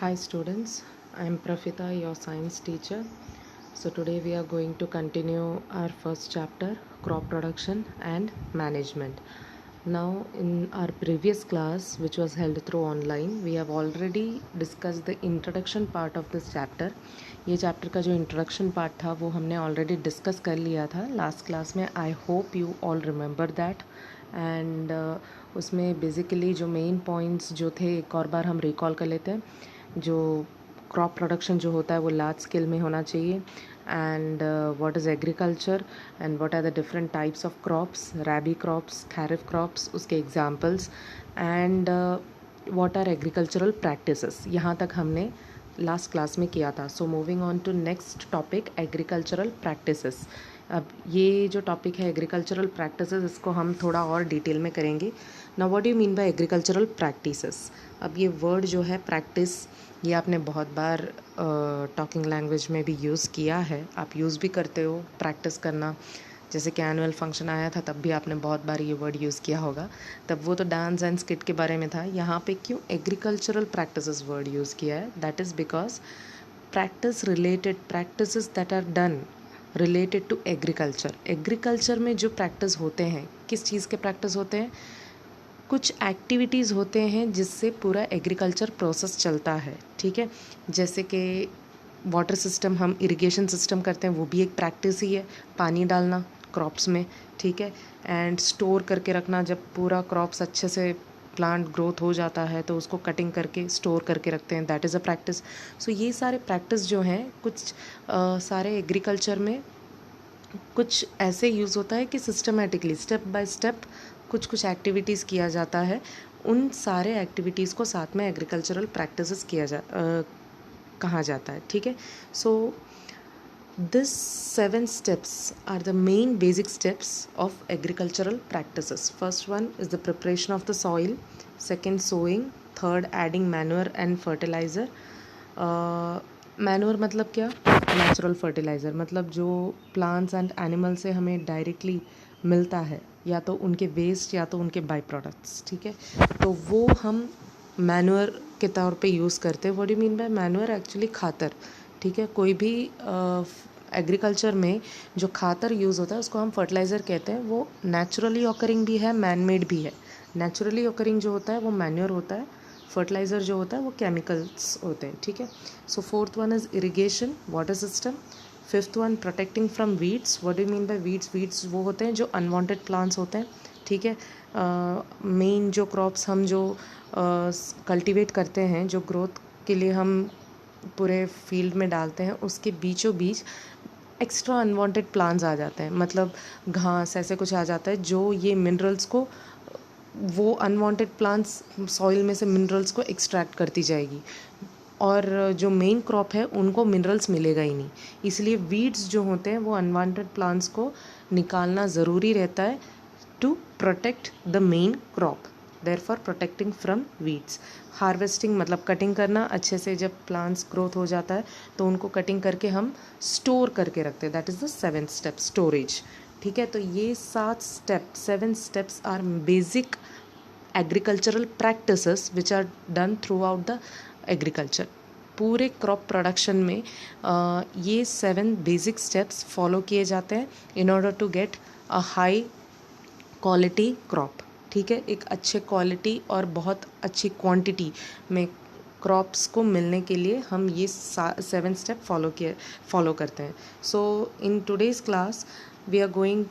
Hi students, I am Prafita, your science teacher. So today we are going to continue our first chapter, crop production and management. Now in our previous class, which was held through online, we have already discussed the introduction part of this chapter. ये chapter का जो introduction part था वो हमने already discuss कर लिया था last class में. आई hope you all remember that. And उसमें बेसिकली जो मेन पॉइंट्स जो थे एक और बार हम रिकॉल कर लेते हैं. जो क्रॉप प्रोडक्शन जो होता है वो लार्ज स्केल में होना चाहिए. And what is agriculture and what are the different types of crops, rabi crops, kharif crops, उसके examples, and what are agricultural practices. यहाँ तक हमने लास्ट क्लास में किया था. So moving on to next topic, agricultural practices. अब ये जो टॉपिक है एग्रीकल्चरल प्रैक्टिसेस, इसको हम थोड़ा और डिटेल में करेंगे. Now what do you mean bye agricultural practices. अब ये वर्ड जो है प्रैक्टिस, ये आपने बहुत बार टॉकिंग लैंग्वेज में भी यूज़ किया है, आप यूज़ भी करते हो प्रैक्टिस करना. जैसे कि एनुअल फंक्शन आया था तब भी आपने बहुत बार ये वर्ड यूज़ किया होगा. तब वो तो डांस एंड स्किट के बारे में था. यहाँ पे क्यों एग्रीकल्चरल प्रैक्टिसेस वर्ड यूज़ किया है? That is because practices that are done related to agriculture. Agriculture में जो प्रैक्टिस होते हैं, किस चीज़ के प्रैक्टिस होते हैं? कुछ एक्टिविटीज़ होते हैं जिससे पूरा एग्रीकल्चर प्रोसेस चलता है. ठीक है, जैसे कि वाटर सिस्टम, हम इरिगेशन सिस्टम करते हैं, वो भी एक प्रैक्टिस ही है, पानी डालना क्रॉप्स में. ठीक है, एंड स्टोर करके रखना. जब पूरा क्रॉप्स अच्छे से प्लांट ग्रोथ हो जाता है तो उसको कटिंग करके स्टोर करके रखते हैं, दैट इज़ अ प्रैक्टिस. सो ये सारे प्रैक्टिस जो हैं कुछ सारे एग्रीकल्चर में कुछ ऐसे यूज़ होता है कि सिस्टमेटिकली स्टेप बाय स्टेप कुछ कुछ एक्टिविटीज़ किया जाता है. उन सारे एक्टिविटीज़ को साथ में एग्रीकल्चरल प्रैक्टिसेस कहा जाता है. ठीक है, so this 7 steps are the main basic steps of agricultural practices. First one is the preparation of the soil, second sowing, third adding manure and fertilizer. Manure मतलब क्या? नेचुरल फर्टिलाइज़र, मतलब जो plants and animal से हमें directly मिलता है, या तो उनके वेस्ट या तो उनके बाई प्रोडक्ट्स. ठीक है, तो वो हम मैन्योर के तौर पे यूज़ करते हैं. What do you mean bye manure? Actually खातर. ठीक है, कोई भी एग्रीकल्चर में जो खातर यूज़ होता है उसको हम फर्टिलाइज़र कहते हैं. वो नेचुरली ऑकरिंग भी है, मैन मेड भी है. नेचुरली ऑकरिंग जो होता है वो मैन्योर होता है, फर्टिलाइज़र जो होता है वो केमिकल्स होते हैं. ठीक है, so fourth one is irrigation, water system. Fifth one protecting from weeds. What do you mean by weeds? Weeds वो होते हैं जो अनवांटेड प्लांट्स होते हैं. ठीक है, मेन जो क्रॉप्स हम जो कल्टीवेट करते हैं, जो ग्रोथ के लिए हम पूरे फील्ड में डालते हैं, उसके बीचों बीच एक्स्ट्रा अनवांटेड प्लांट्स आ जाते हैं, मतलब घास ऐसे कुछ आ जाता है जो ये मिनरल्स को, वो अनवांटेड प्लांट्स सॉइल में से मिनरल्स को एक्सट्रैक्ट करती जाएगी, और जो मेन क्रॉप है उनको मिनरल्स मिलेगा ही नहीं. इसलिए वीड्स जो होते हैं वो अनवांटेड प्लांट्स को निकालना ज़रूरी रहता है to protect the main crop. Therefore protecting from weeds. Harvesting मतलब कटिंग करना अच्छे से. जब प्लांट्स ग्रोथ हो जाता है तो उनको कटिंग करके हम स्टोर करके रखते हैं, that is the 7th step, storage. ठीक है, तो ये 7 steps are basic agricultural practices which are done throughout the agriculture. पूरे क्रॉप प्रोडक्शन में ये 7 बेसिक स्टेप्स फॉलो किए जाते हैं in order to get a high quality crop. ठीक है, एक अच्छे क्वालिटी और बहुत अच्छी क्वांटिटी में क्रॉप्स को मिलने के लिए हम ये 7 स्टेप फॉलो करते हैं. So in today's class we are going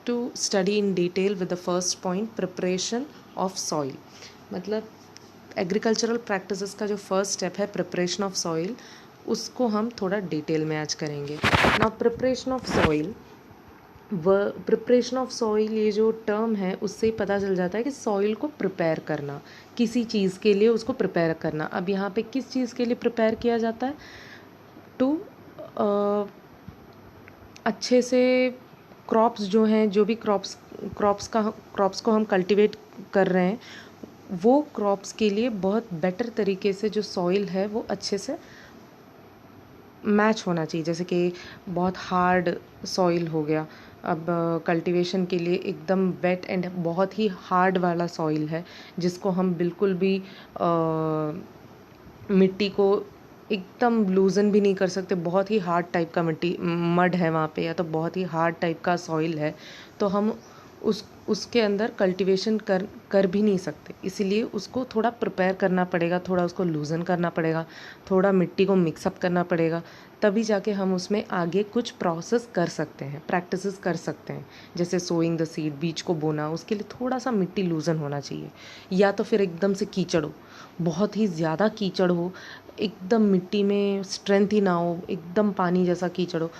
to study in detail with the first point, preparation of soil. मतलब एग्रीकल्चरल प्रैक्टिसेस का जो फर्स्ट स्टेप है प्रिपरेशन ऑफ सॉइल, उसको हम थोड़ा डिटेल में आज करेंगे. Now preparation of soil, preparation of soil ये जो टर्म है उससे ही पता चल जाता है कि सॉइल को प्रिपेयर करना, किसी चीज़ के लिए उसको प्रिपेयर करना. अब यहाँ पे किस चीज़ के लिए प्रिपेयर किया जाता है? टू अच्छे से क्रॉप्स जो हैं, जो भी क्रॉप्स को हम कल्टीवेट कर रहे हैं, वो क्रॉप्स के लिए बहुत बेटर तरीके से जो सॉइल है वो अच्छे से मैच होना चाहिए. जैसे कि बहुत हार्ड सॉइल हो गया, अब कल्टीवेशन के लिए एकदम वेट एंड बहुत ही हार्ड वाला सॉइल है जिसको हम बिल्कुल भी मिट्टी को एकदम लूज़न भी नहीं कर सकते, बहुत ही हार्ड टाइप का मिट्टी मड है वहाँ पे, या तो बहुत ही हार्ड टाइप का सॉइल है, तो हम उसके अंदर कल्टीवेशन कर भी नहीं सकते। इसीलिए उसको थोड़ा प्रिपेयर करना पड़ेगा, थोड़ा उसको लूज़न करना पड़ेगा, थोड़ा मिट्टी को मिक्सअप करना पड़ेगा, तभी जाके हम उसमें आगे कुछ प्रोसेस कर सकते हैं, प्रैक्टिसेस कर सकते हैं। जैसे सोइंग द सीड, बीज को बोना, उसके लिए थोड़ा सा मिट्टी लूज़न होना चाहिए। या तो फिर एकदम से कीचड़ हो, बहुत ही ज़्यादा कीचड़ हो, एकदम मिट्टी में स्ट्रेंथ ही ना हो, एकदम पानी जैसा कीचड़ हो।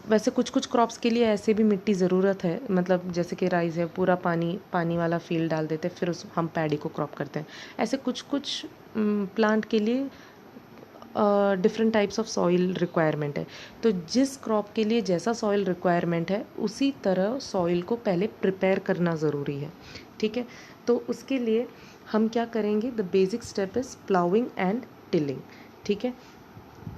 वैसे कुछ कुछ क्रॉप्स के लिए ऐसे भी मिट्टी ज़रूरत है, मतलब जैसे कि राइस है, पूरा पानी पानी वाला फील्ड डाल देते हैं, फिर उस हम पैडी को क्रॉप करते हैं। ऐसे कुछ कुछ प्लांट के लिए different types of soil requirement है। तो जिस क्रॉप के लिए जैसा सॉइल रिक्वायरमेंट है, उसी तरह सॉइल को पहले प्रिपेयर करना ज़रूरी है। ठीक है, तो उसके लिए हम क्या करेंगे, the basic step is ploughing and tilling. ठीक है,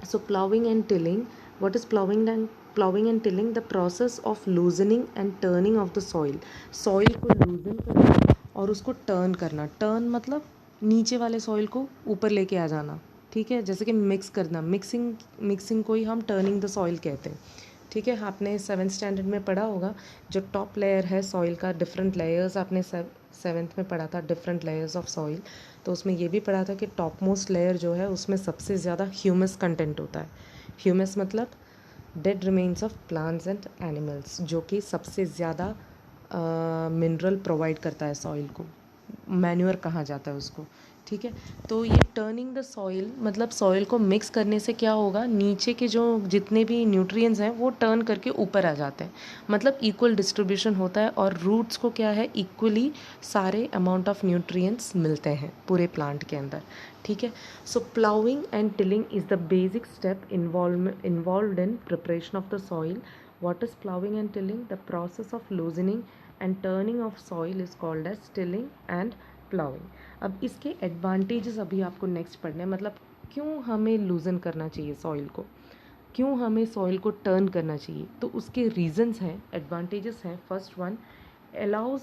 so plowing and tilling, what is plowing and tilling? The process of loosening and turning of the soil को loosen करना और उसको टर्न करना। टर्न मतलब नीचे वाले सॉइल को ऊपर लेके आ जाना। ठीक है, जैसे कि मिक्स करना, मिक्सिंग को ही हम टर्निंग द सॉइल कहते हैं। ठीक है, आपने 7th स्टैंडर्ड में पढ़ा होगा, जो टॉप लेयर है सॉइल का, डिफरेंट लेयर्स आपने 7th में पढ़ा था, डिफरेंट लेयर्स ऑफ सॉइल। तो उसमें ये भी पढ़ा था कि टॉप मोस्ट लेयर जो है उसमें सबसे ज़्यादा ह्यूमस कंटेंट होता है। ह्यूमस मतलब dead remains of plants and animals, जो कि सबसे ज़्यादा मिनरल प्रोवाइड करता है सॉइल को, मैन्योर कहा जाता है उसको। ठीक है, तो ये टर्निंग द सॉइल मतलब सॉइल को मिक्स करने से क्या होगा, नीचे के जो जितने भी न्यूट्रिएंट्स हैं वो टर्न करके ऊपर आ जाते हैं, मतलब इक्वल डिस्ट्रीब्यूशन होता है, और रूट्स को क्या है, इक्वली सारे अमाउंट ऑफ न्यूट्रिएंट्स मिलते हैं पूरे प्लांट के अंदर। ठीक है, so ploughing and tilling is the basic step involved in preparation of the soil. What is plowing and tilling? The process of loosening and turning of soil is called as tilling and plowing. अब इसके advantages अभी आपको next पढ़ने हैं, मतलब क्यों हमें लूजन करना चाहिए सॉइल को, क्यों हमें सॉइल को टर्न करना चाहिए, तो उसके रीजंस हैं, एडवांटेजेस हैं। First one, allows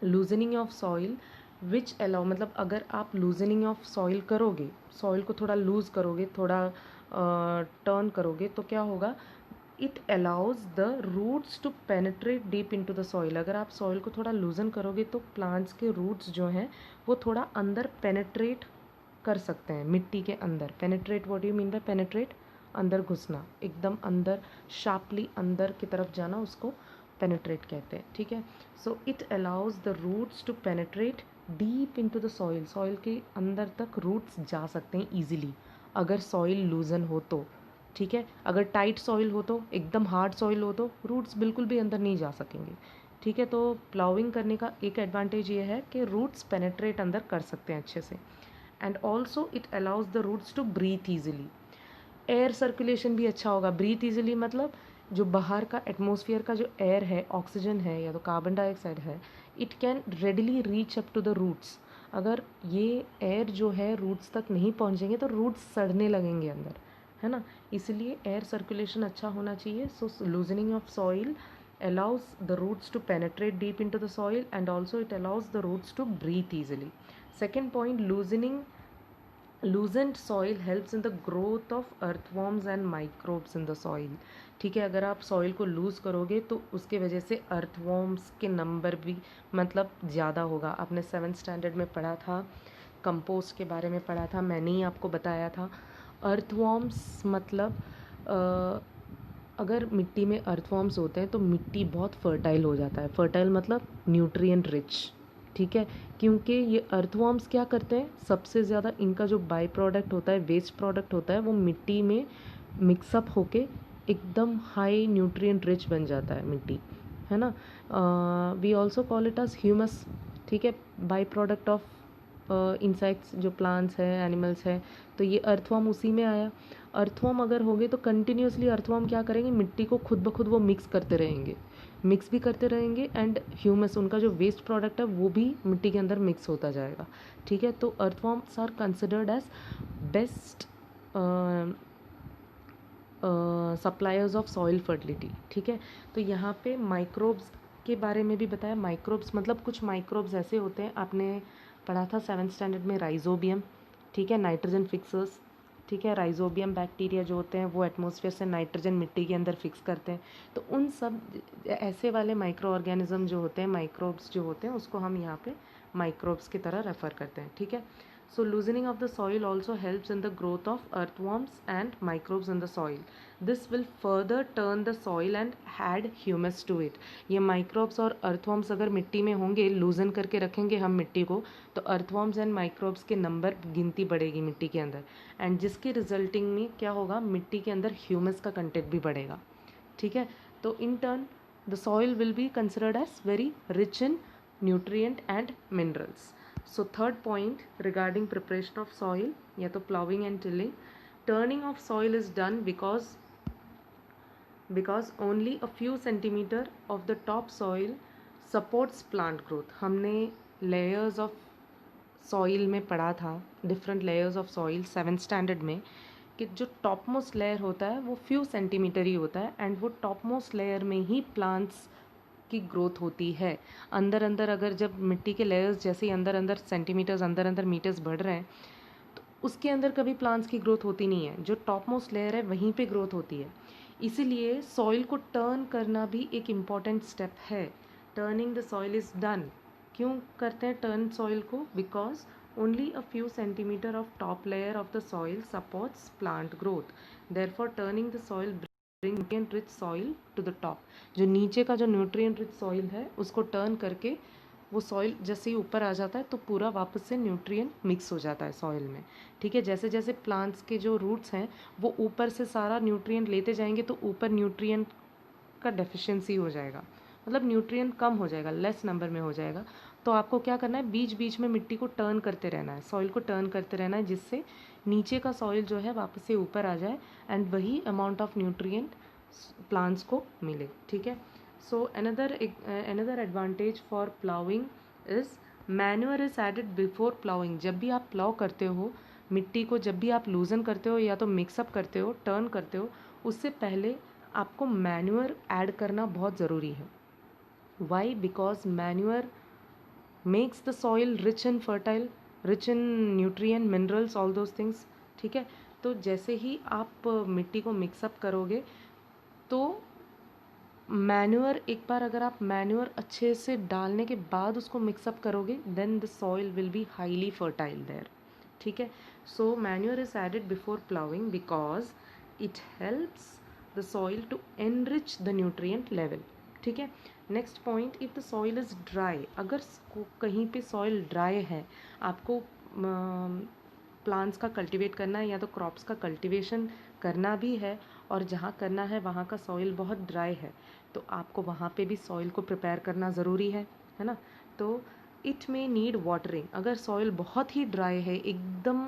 loosening of soil, which allow मतलब अगर आप लूजनिंग ऑफ सॉइल करोगे, सॉइल को थोड़ा लूज़ करोगे, थोड़ा टर्न करोगे, तो क्या होगा, it allows the roots to penetrate deep into the soil. अगर आप सॉइल को थोड़ा लूजन करोगे तो प्लांट्स के रूट्स जो हैं वो थोड़ा अंदर पेनिट्रेट कर सकते हैं, मिट्टी के अंदर। Penetrate, what do you mean bye penetrate? अंदर घुसना, एकदम अंदर, शार्पली अंदर की तरफ जाना, उसको पेनिट्रेट कहते हैं। ठीक है, so it allows the roots to penetrate deep into the soil, soil के अंदर तक रूट्स जा सकते हैं ईजिली अगर सॉइल लूजन हो तो। ठीक है, अगर टाइट सॉइल हो तो, एकदम हार्ड सॉइल हो तो रूट्स बिल्कुल भी अंदर नहीं जा सकेंगे। ठीक है, तो प्लाउइंग करने का एक एडवांटेज ये है कि रूट्स पेनेट्रेट अंदर कर सकते हैं अच्छे से, and also it allows the roots to breathe easily. Air circulation भी अच्छा होगा। ब्रीथ ईजिली मतलब जो बाहर का एटमॉस्फेयर का जो एयर है, ऑक्सीजन है या तो कार्बन डाइऑक्साइड है, it can readily reach up to the roots. अगर ये एयर जो है रूट्स तक नहीं पहुंचेंगे तो रूट्स सड़ने लगेंगे अंदर, है ना। इसलिए एयर सर्कुलेशन अच्छा होना चाहिए। So loosening of soil allows the roots to penetrate deep into the soil, and also it allows the roots to breathe easily. Second point, loosened soil helps in the growth of earthworms and microbes in the soil. ठीक है, अगर आप soil को loose करोगे तो उसके वजह से अर्थवॉर्म्स के नंबर भी मतलब ज़्यादा होगा। आपने 7th स्टैंडर्ड में पढ़ा था, कंपोस्ट के बारे में पढ़ा था, मैंने ही आपको बताया था। अर्थवॉर्म्स मतलब अगर मिट्टी में अर्थवॉर्म्स होते हैं तो मिट्टी बहुत फर्टाइल हो जाता है। फर्टाइल मतलब न्यूट्रिएंट रिच। ठीक है, क्योंकि ये अर्थवॉर्म्स क्या करते हैं, सबसे ज़्यादा इनका जो बाई प्रोडक्ट होता है, वेस्ट प्रोडक्ट होता है, वो मिट्टी में मिक्सअप होके एकदम हाई न्यूट्रिएंट रिच बन जाता है मिट्टी, है ना। We also call it as humus. ठीक है, बाई प्रोडक्ट ऑफ इंसेक्ट्स, जो प्लांट्स हैं, एनिमल्स हैं, तो ये अर्थवॉर्म उसी में आया। अर्थवॉर्म अगर होंगे तो कंटिन्यूसली अर्थवॉर्म क्या करेंगे, मिट्टी को खुद ब खुद वो मिक्स करते रहेंगे, मिक्स भी करते रहेंगे, एंड ह्यूमस, उनका जो वेस्ट प्रोडक्ट है वो भी मिट्टी के अंदर मिक्स होता जाएगा। ठीक है, तो earthworms are considered as best suppliers of soil fertility. ठीक है, तो यहाँ पे माइक्रोब्स के बारे में भी बताया। माइक्रोब्स मतलब कुछ माइक्रोब्स ऐसे होते हैं, आपने पढ़ा था 7th स्टैंडर्ड में, राइजोबियम। ठीक है, नाइट्रोजन फिक्सर्स, ठीक है, राइजोबियम बैक्टीरिया जो होते हैं वो एटमॉस्फेयर से नाइट्रोजन मिट्टी के अंदर फिक्स करते हैं। तो उन सब ऐसे वाले माइक्रो ऑर्गेनिज्म जो होते हैं, माइक्रोब्स जो होते हैं, उसको हम यहाँ पे माइक्रोब्स की तरह रेफर करते हैं। ठीक है, so loosening of the soil also helps in the growth of earthworms and microbes in the soil. This will further turn the soil and had humus to it. ये माइक्रोब्स और earthworms अगर मिट्टी में होंगे, लूजन करके रखेंगे हम मिट्टी को, तो अर्थवर्म्स एंड माइक्रोब्स के नंबर गिनती बढ़ेगी मिट्टी के अंदर, एंड जिसके रिजल्टिंग में क्या होगा, मिट्टी के अंदर ह्यूमस का कंटेंट भी बढ़ेगा। ठीक है, तो in turn the soil will be considered as very rich in nutrient and minerals. So third point regarding preparation of soil, या तो ploughing and tilling. Turning of soil is done because only a few centimeter of the top soil supports plant growth। हमने layers of soil में पढ़ा था, different layers of soil 7th standard में, कि जो top most layer होता है वो फ्यू सेंटीमीटर ही होता है, एंड वो टॉप मोस्ट लेयर में ही प्लांट्स की ग्रोथ होती है। अंदर अंदर अगर जब मिट्टी के लेयर्स जैसे ही अंदर अंदर सेंटीमीटर्स, अंदर अंदर मीटर्स बढ़ रहे हैं, तो उसके अंदर कभी प्लांट्स की ग्रोथ होती नहीं है। जो टॉप मोस्ट लेयर है वहीं पे ग्रोथ होती है। इसीलिए सॉइल को टर्न करना भी एक इम्पॉर्टेंट स्टेप है। Turning the soil is done. क्यों करते हैं टर्न सॉइल को? Because only a few centimetre of top layer of the soil supports plant growth. Therefore turning the soil bring nutrient rich soil to the top. जो नीचे का जो nutrient rich soil है उसको टर्न करके वो soil जैसे ही ऊपर आ जाता है तो पूरा वापस से न्यूट्रिएंट मिक्स हो जाता है सॉइल में। ठीक है, जैसे जैसे प्लांट्स के जो रूट्स हैं वो ऊपर से सारा न्यूट्रिएंट लेते जाएंगे तो ऊपर न्यूट्रिएंट का डेफिशिएंसी हो जाएगा, मतलब न्यूट्रिएंट कम हो जाएगा, लेस नंबर में हो जाएगा। तो आपको क्या करना है, बीच बीच में मिट्टी को टर्न करते रहना है, सॉइल को टर्न करते रहना है, जिससे नीचे का सॉइल जो है वापस से ऊपर आ जाए एंड वही अमाउंट ऑफ न्यूट्रिएंट प्लांट्स को मिले। ठीक है, so another advantage for plowing is manure is added before plowing। जब भी आप प्लाव करते हो मिट्टी को, जब भी आप लूजन करते हो या तो मिक्सअप करते हो, टर्न करते हो, उससे पहले आपको मैन्योर ऐड करना बहुत ज़रूरी है। Why? Because manure makes the soil rich in fertile, rich in nutrient, minerals, all those things. ठीक है, तो जैसे ही आप मिट्टी को मिक्सअप करोगे तो मैन्योर, एक बार अगर आप मैन्योर अच्छे से डालने के बाद उसको मिक्सअप करोगे, then the soil will be highly fertile there. ठीक है, so manure is added before ploughing because it helps the soil to enrich the nutrient level. ठीक है, next point, if the soil is dry. अगर कहीं पे soil dry है, आपको plants का कल्टीवेट करना है या तो क्रॉप्स का कल्टीवेशन करना भी है, और जहाँ करना है वहाँ का सॉइल बहुत ड्राई है, तो आपको वहाँ पे भी सॉइल को प्रिपेयर करना ज़रूरी है ना। तो इट मे नीड वाटरिंग। अगर सॉइल बहुत ही ड्राई है, एकदम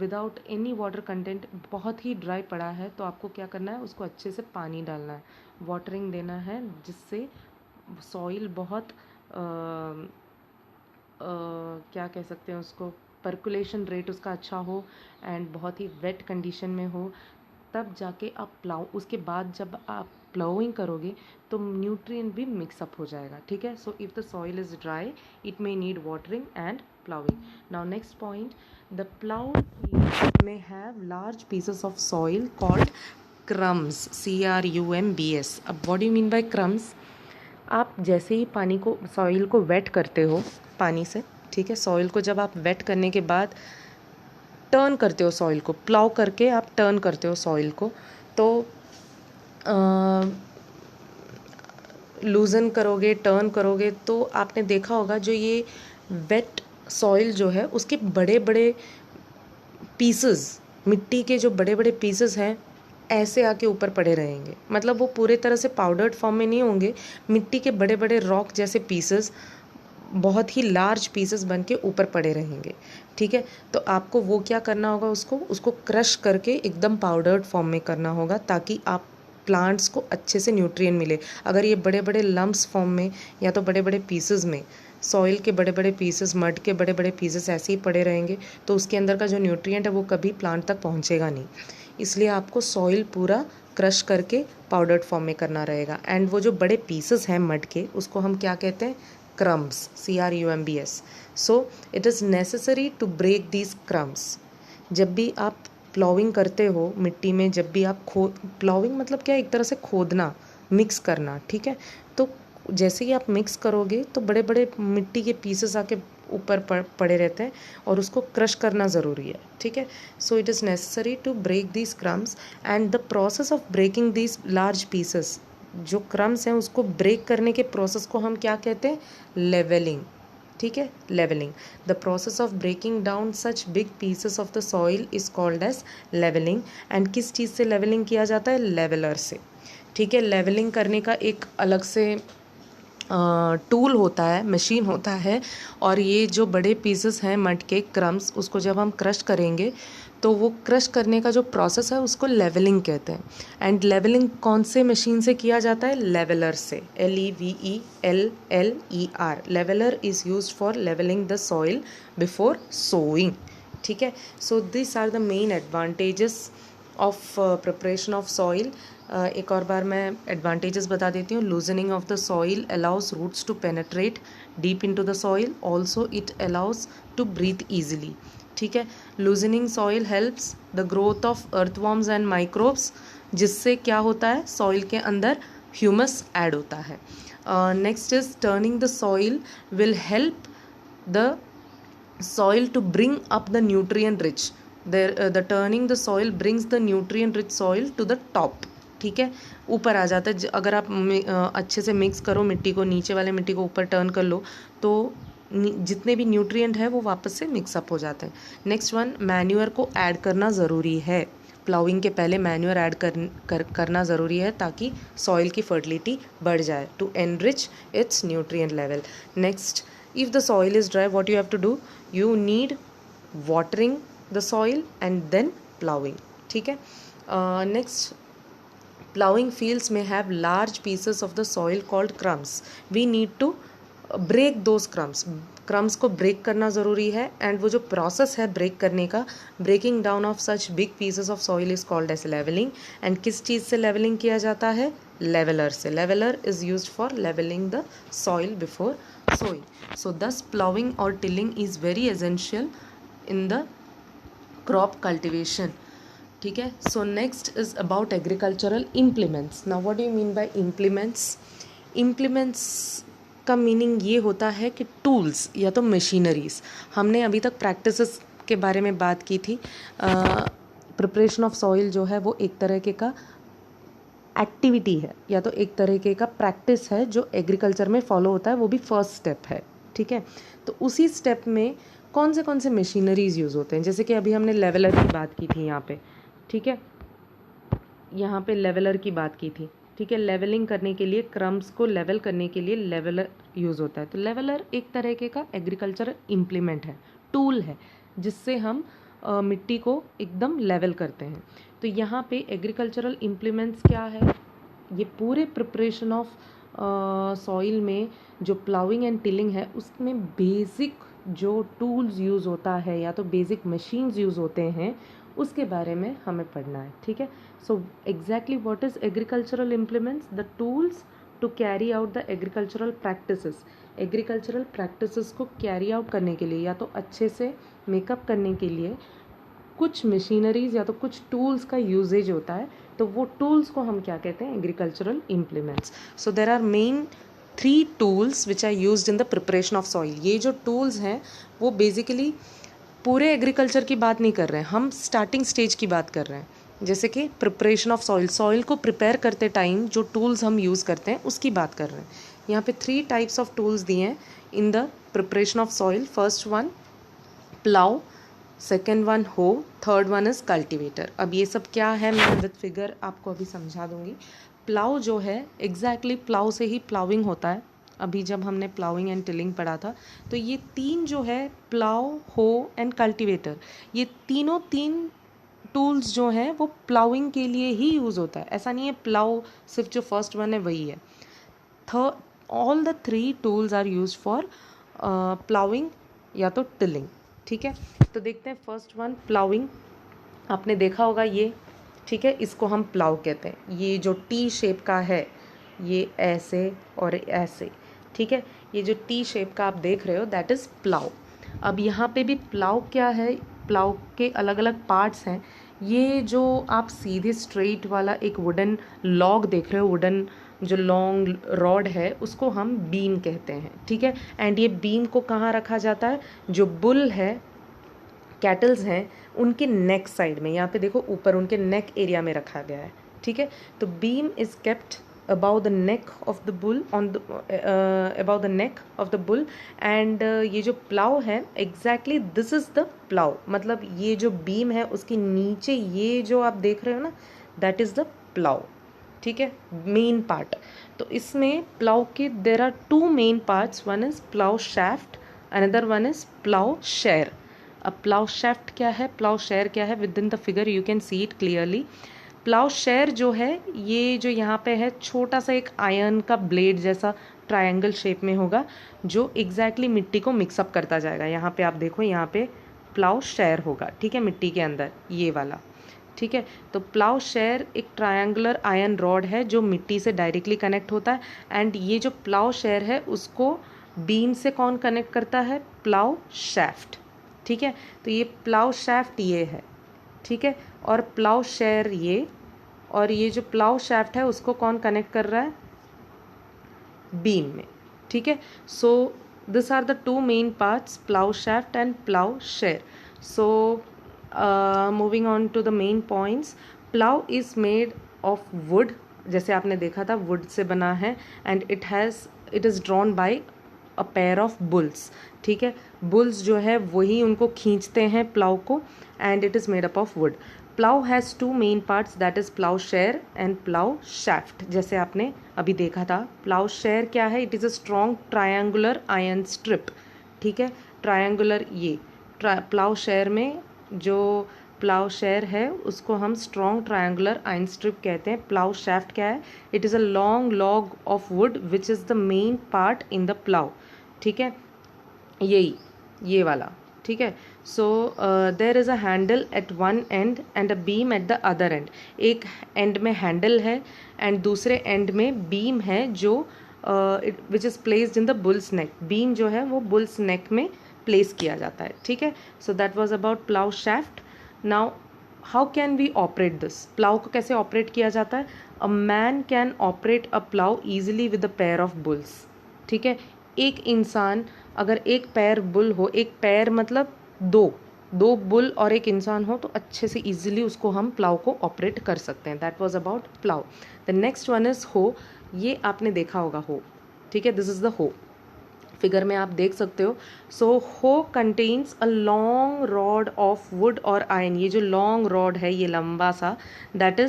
विदाउट एनी वाटर कंटेंट, बहुत ही ड्राई पड़ा है, तो आपको क्या करना है, उसको अच्छे से पानी डालना है, वाटरिंग देना है, जिससे सॉइल बहुत क्या कह सकते हैं उसको, पर्कुलेशन रेट उसका अच्छा हो एंड बहुत ही वेट कंडीशन में हो, तब जाके आप प्लाउ, उसके बाद जब आप प्लाउइंग करोगे तो न्यूट्रिएंट भी मिक्सअप हो जाएगा। ठीक है, so if the soil is dry it may need watering and ploughing. Now next point, the ploughed field may have large pieces of soil called crumbs, CRUMBS। अब what do you mean by crumbs? आप जैसे ही पानी को, soil को wait करते हो पानी से, ठीक है, सॉइल को जब आप वेट करने के बाद टर्न करते हो सॉइल को, प्लाउ करके आप टर्न करते हो सॉइल को, तो लूज़न करोगे, टर्न करोगे, तो आपने देखा होगा जो ये वेट सॉइल जो है उसके बड़े बड़े पीसेस, मिट्टी के जो बड़े बड़े पीसेस हैं ऐसे आके ऊपर पड़े रहेंगे, मतलब वो पूरे तरह से पाउडर्ड फॉर्म में नहीं होंगे, मिट्टी के बड़े बड़े रॉक जैसे पीसेस, बहुत ही लार्ज पीसेस बन के ऊपर पड़े रहेंगे। ठीक है, तो आपको वो क्या करना होगा, उसको क्रश करके एकदम पाउडर्ड फॉर्म में करना होगा, ताकि आप प्लांट्स को अच्छे से न्यूट्रिएंट मिले। अगर ये बड़े बड़े लम्प्स फॉर्म में या तो बड़े बड़े पीसेस में, सॉइल के बड़े बड़े पीसेस, मड के बड़े बड़े पीसेस ऐसे ही पड़े रहेंगे, तो उसके अंदर का जो न्यूट्रिएंट है वो कभी प्लांट तक पहुँचेगा नहीं। इसलिए आपको सॉइल पूरा क्रश करके पाउडर्ड फॉर्म में करना रहेगा। एंड वो जो बड़े पीसेस हैं मड के, उसको हम क्या कहते हैं, crumbs, crumbs. So it is necessary to break these crumbs. जब भी आप प्लाउइंग करते हो मिट्टी में, जब भी आप प्लाउइंग मतलब क्या, एक तरह से खोदना, मिक्स करना, ठीक है। तो जैसे ही आप मिक्स करोगे तो बड़े बड़े मिट्टी के पीसेस आके ऊपर पड़े रहते हैं और उसको क्रश करना ज़रूरी है, ठीक है। So it is necessary to break these crumbs and the process of breaking these large pieces, जो क्रम्स हैं उसको ब्रेक करने के प्रोसेस को हम क्या कहते हैं, लेवलिंग, ठीक है, levelling. The process of breaking down such big pieces of the soil is called as levelling. And किस चीज़ से लेवलिंग किया जाता है, लेवलर से, ठीक है। लेवलिंग करने का एक अलग से टूल होता है, मशीन होता है, और ये जो बड़े पीसेस हैं मड के क्रम्स, उसको जब हम क्रश करेंगे तो वो क्रश करने का जो प्रोसेस है उसको लेवलिंग कहते हैं। एंड लेवलिंग कौन से मशीन से किया जाता है, लेवलर से, LEVELLER। Leveller is used for levelling the soil before sowing, ठीक है। So this are the main advantages of preparation of soil. एक और बार मैं एडवांटेजेस बता देती हूँ। Loosening of the soil allows roots to penetrate deep into the soil, also it allows to breathe easily, ठीक है। Loosening soil helps the growth of earthworms and microbes, जिससे क्या होता है, सॉइल के अंदर ह्यूमस ऐड होता है। Next is turning the soil will help the soil to bring up the nutrient rich, the turning the soil brings the nutrient rich soil to the top, ठीक है, ऊपर आ जाता है। अगर आप अच्छे से मिक्स करो मिट्टी को, नीचे वाले मिट्टी को ऊपर टर्न कर लो तो जितने भी न्यूट्रिएंट है वो वापस से मिक्सअप हो जाते हैं। नेक्स्ट वन, मैन्यूअर को ऐड करना ज़रूरी है। प्लाउइंग के पहले मैन्यूअर ऐड करना ज़रूरी है ताकि सॉइल की फर्टिलिटी बढ़ जाए, to enrich its nutrient level. Next, if the soil is dry, what you have to do, you need watering the soil and then plowing, ठीक है। Next, plowing fields may have large pieces of the soil called crumbs. We need to break those crumbs. Crumbs को break करना ज़रूरी है, and वो जो process है break करने का, breaking down of such big pieces of soil is called as levelling. And किस चीज़ से लेवलिंग किया जाता है, लेवलर से। Leveller is used for levelling the soil before sowing. So thus plowing or tilling is very essential in the crop cultivation, ठीक है। So next is about agricultural implements. Now what do you mean by implements? Implements का meaning ये होता है कि tools या तो machineries. हमने अभी तक प्रैक्टिसेस के बारे में बात की थी। प्रिपरेशन ऑफ सॉइल जो है वो एक तरह का एक्टिविटी है या तो एक तरीके का प्रैक्टिस है जो एग्रीकल्चर में फॉलो होता है, वो भी फर्स्ट स्टेप है, ठीक है। तो उसी स्टेप में कौन से मशीनरीज यूज़ होते हैं, जैसे कि अभी हमने लेवलर की बात की थी यहाँ पे, ठीक है, यहाँ पे लेवलर की बात की थी, ठीक है। लेवलिंग करने के लिए, क्रम्स को लेवल करने के लिए लेवलर यूज़ होता है। तो लेवलर एक तरीके का एग्रीकल्चर इम्प्लीमेंट है, टूल है, जिससे हम मिट्टी को एकदम लेवल करते हैं। तो यहाँ पे एग्रीकल्चरल इम्प्लीमेंट्स क्या है, ये पूरे प्रिपरेशन ऑफ सॉइल में जो प्लाउइंग एंड टिलिंग है उसमें बेसिक जो टूल्स यूज़ होता है या तो बेसिक मशीन्स यूज़ होते हैं उसके बारे में हमें पढ़ना है, ठीक है। So exactly what is agricultural implements, the tools to carry out the agricultural practices. Agricultural practices को कैरी आउट करने के लिए या तो अच्छे से मेकअप करने के लिए कुछ मशीनरीज या तो कुछ टूल्स का यूजेज होता है, तो वो टूल्स को हम क्या कहते हैं, agricultural implements. So there are main 3 tools which are used in the preparation of soil. ये जो टूल्स हैं वो बेसिकली पूरे एग्रीकल्चर की बात नहीं कर रहे हैं, हम स्टार्टिंग स्टेज की बात कर रहे हैं। जैसे कि प्रिपरेशन ऑफ सॉइल, सॉइल को प्रिपेयर करते टाइम जो टूल्स हम यूज़ करते हैं उसकी बात कर रहे हैं। यहाँ पे 3 टाइप्स ऑफ टूल्स दिए हैं इन the preparation of soil. First one plough, second one हो, थर्ड वन इज़ कल्टिवेटर। अब ये सब क्या है मैं विद फिगर आपको अभी समझा दूंगी। प्लाउ जो है एग्जैक्टली प्लाउ से ही प्लाउइंग होता है। अभी जब हमने प्लाउइंग एंड टिलिंग पढ़ा था तो ये 3 जो है प्लाउ, हो एंड कल्टिवेटर, ये तीनों 3 टूल्स जो हैं वो प्लाउइंग के लिए ही यूज़ होता है। ऐसा नहीं है प्लाउ सिर्फ जो फर्स्ट वन है वही है। All the 3 tools are use for ploughing या तो टिलिंग, ठीक है। तो देखते हैं फर्स्ट वन प्लाउइंग। आपने देखा होगा ये, ठीक है, इसको हम प्लाउ कहते हैं। ये जो टी शेप का है ये ऐसे और ऐसे, ठीक है, ये जो टी शेप का आप देख रहे हो दैट इज़ प्लाव। अब यहाँ पे भी प्लाव क्या है, प्लाव के अलग अलग पार्ट्स हैं। ये जो आप सीधे स्ट्रेट वाला एक वुडन लॉग देख रहे हो, वुडन जो लॉन्ग रॉड है उसको हम बीम कहते हैं, ठीक है। एंड ये बीम को कहाँ रखा जाता है, जो बुल है, कैटल्स हैं, उनके नेक साइड में, यहाँ पे देखो ऊपर उनके नेक एरिया में रखा गया है, ठीक है। तो beam is kept about the neck of the bull, on the above the neck of the bull. And ये जो प्लाव है exactly this is the plough, मतलब ये जो बीम है उसके नीचे ये जो आप देख रहे हो ना दैट इज द प्लाव, ठीक है, मेन पार्ट। तो इसमें प्लाव के there are two main parts, one is plough shaft, another one is plough share. अब प्लाव शैफ्ट क्या है, प्लाव शेयर क्या है, within the figure you can see it clearly. Plough share जो है ये जो यहाँ पे है छोटा सा एक आयरन का ब्लेड जैसा ट्रायंगल शेप में होगा जो एग्जैक्टली मिट्टी को मिक्सअप करता जाएगा। यहाँ पे आप देखो, यहाँ पे प्लाव शेयर होगा, ठीक है, मिट्टी के अंदर ये वाला, ठीक है। तो प्लाव शेयर एक ट्रायंगुलर आयरन रॉड है जो मिट्टी से डायरेक्टली कनेक्ट होता है। एंड ये जो प्लाव शेयर है उसको बीम से कौन कनेक्ट करता है, प्लाव शैफ्ट, ठीक है। तो ये प्लाव शैफ्ट ये है, ठीक है, और प्लाव शेयर ये, और ये जो प्लाव शैफ्ट है उसको कौन कनेक्ट कर रहा है, बीम में, ठीक है। So this are the two main parts, plough shaft and plough share. So moving on to the main points, plough is made of wood, जैसे आपने देखा था वुड से बना है, and it is drawn by a pair of bulls, ठीक है। Bulls जो है वही उनको खींचते हैं प्लाव को, and it is made up of wood. Plough has two main parts, that is plough share and plough shaft, जैसे आपने अभी देखा था। प्लाव शेयर क्या है, it is a strong triangular iron strip, ठीक है, ट्रायंगुलर ये प्लाव शेयर में जो प्लाव शेयर है उसको हम स्ट्रॉन्ग ट्रायंगुलर आयरन स्ट्रिप कहते हैं। प्लाव शैफ्ट क्या है, it is a long log of wood which is the main part in the plough, ठीक है, यही ये वाला, ठीक है। So there is a handle at one end and a beam at the other end, एक एंड में handle है एंड दूसरे एंड में बीम है जो which is placed in the bull's neck, beam जो है वो बुल्स नेक में प्लेस किया जाता है, ठीक है। So that was about plough shaft. Now how can we operate this, plough को कैसे ऑपरेट किया जाता है, a man can operate a plough easily with a pair of bulls, ठीक है। एक इंसान अगर एक पैर बुल हो, एक पैर मतलब दो बुल और एक इंसान हो तो अच्छे से इजीली उसको हम प्लाव को ऑपरेट कर सकते हैं। That was about plough. The next one is hoe, ये आपने देखा होगा हो, ठीक है, this is the hoe, figure में आप देख सकते हो। So hoe contains a long rod of wood और आयरन, ये जो लॉन्ग रॉड है ये लंबा सा, that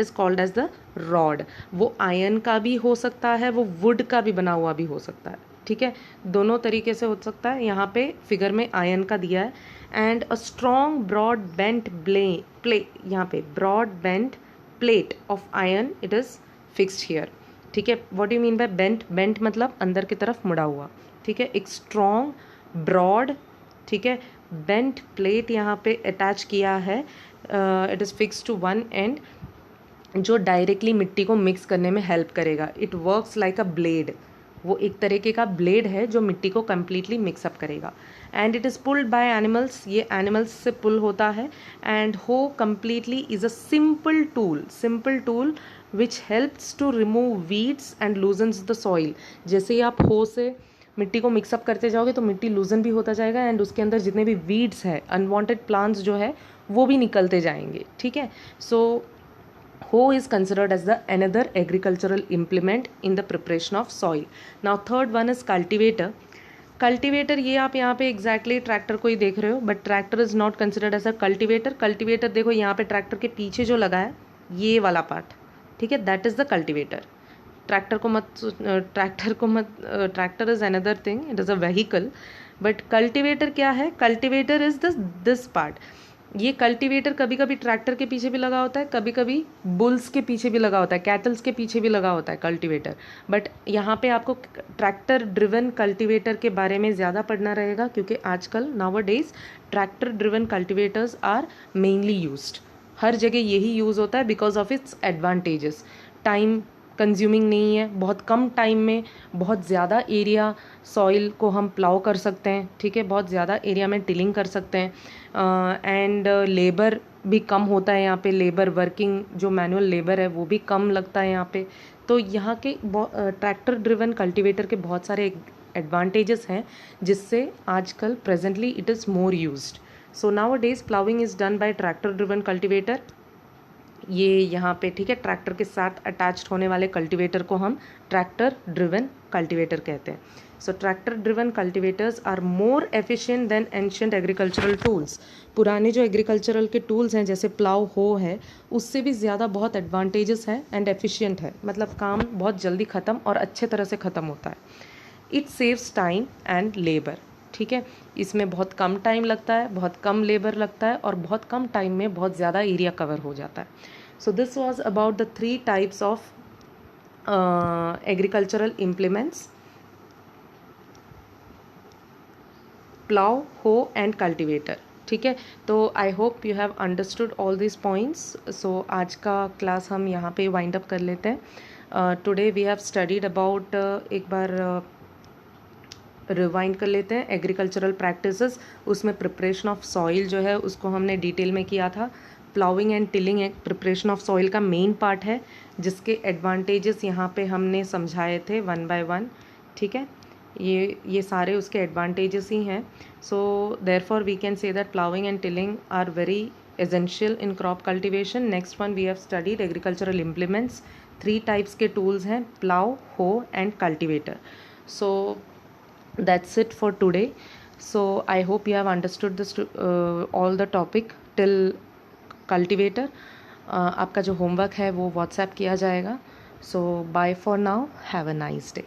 is called as the rod. वो आयरन का भी हो सकता है, वो वुड का भी बना हुआ भी हो सकता है, ठीक है, दोनों तरीके से हो सकता है। यहाँ पे फिगर में आयरन का दिया है। And a strong broad bent play यहाँ पे broad bent plate of iron it is fixed here, ठीक है। What you mean by bent, bent मतलब अंदर की तरफ मुड़ा हुआ, ठीक है। एक स्ट्रॉन्ग ब्रॉड, ठीक है, बेंट प्लेट यहाँ पे अटैच किया है, it is fix to one and, जो डायरेक्टली मिट्टी को मिक्स करने में हेल्प करेगा। It works like a blade, वो एक तरीके का ब्लेड है जो मिट्टी को कम्प्लीटली मिक्सअप करेगा। And it is pulled by animals, ये एनिमल्स से पुल होता है। And hoe completely is a simple tool which helps to remove weeds and loosens the soil. जैसे ही आप हो से मिट्टी को मिक्सअप करते जाओगे तो मिट्टी लूजन भी होता जाएगा एंड उसके अंदर जितने भी वीड्स है, अनवांटेड प्लांट्स जो है वो भी निकलते जाएंगे, ठीक है। सो hoe is considered as the another agricultural implement in the preparation of soil. Now third one is cultivator. Cultivator ये आप यहाँ पे एग्जैक्टली ट्रैक्टर को ही देख रहे हो, but tractor is not considered as a cultivator. Cultivator देखो यहाँ पे ट्रैक्टर के पीछे जो लगा है ये वाला पार्ट, ठीक है, that is the cultivator. Tractor is another thing, it is a vehicle, but cultivator क्या है, कल्टिवेटर इज दिस पार्ट। ये कल्टीवेटर कभी कभी ट्रैक्टर के पीछे भी लगा होता है, कभी कभी बुल्स के पीछे भी लगा होता है, कैटल्स के पीछे भी लगा होता है कल्टीवेटर। बट यहाँ पे आपको ट्रैक्टर ड्रिवन कल्टीवेटर के बारे में ज़्यादा पढ़ना रहेगा क्योंकि आजकल nowadays tractor driven cultivators are mainly used, हर जगह यही यूज़ होता है because of its advantages. Time consuming नहीं है, बहुत कम टाइम में बहुत ज़्यादा एरिया सॉइल को हम प्लाउ कर सकते हैं, ठीक है, बहुत ज़्यादा एरिया में टिलिंग कर सकते हैं एंड लेबर भी कम होता है यहाँ पे, लेबर वर्किंग जो मैनुअल लेबर है वो भी कम लगता है यहाँ पे। तो यहाँ के ट्रैक्टर ड्रिवन कल्टीवेटर के बहुत सारे एडवांटेजेस हैं जिससे आजकल presently it is more used. So nowadays ploughing is done by tractor driven cultivator. ये यहाँ पे ठीक है, ट्रैक्टर के साथ अटैच्ड होने वाले कल्टीवेटर को हम ट्रैक्टर ड्रिवन कल्टीवेटर कहते हैं। So tractor driven cultivators are more efficient than ancient agricultural tools. पुराने जो एग्रीकल्चरल के टूल्स हैं जैसे प्लाउ हो है, उससे भी ज़्यादा बहुत एडवांटेजेस है एंड एफिशिएंट है, मतलब काम बहुत जल्दी ख़त्म और अच्छे तरह से ख़त्म होता है। It saves time and labour, ठीक है, इसमें बहुत कम टाइम लगता है, बहुत कम लेबर लगता है और बहुत कम टाइम में बहुत ज़्यादा एरिया कवर हो जाता है। So this was about the 3 types of agricultural implements, plough, hoe and cultivator, ठीक है। तो I hope you have understood all this points. So आज का क्लास हम यहाँ पे वाइंड अप कर लेते हैं। Today we have studied about, एक बार रिवाइंड कर लेते हैं, एग्रीकल्चरल प्रैक्टिसेस, उसमें प्रिपरेशन ऑफ सॉइल जो है उसको हमने डिटेल में किया था। प्लाउइंग एंड टिलिंग एक प्रिपरेशन ऑफ सॉइल का मेन पार्ट है जिसके एडवांटेजेस यहाँ पे हमने समझाए थे वन बाय वन, ठीक है, ये सारे उसके एडवांटेजेस ही हैं। So therefore we can say that ploughing and tilling are very essential in crop cultivation. Next one we have studied agricultural implements, 3 types के टूल्स हैं, plough, hoe and cultivator. So that's it for today. So I hope you have understood this all the topic till cultivator. आपका जो homework है वो WhatsApp किया जाएगा. So bye for now, have a nice day.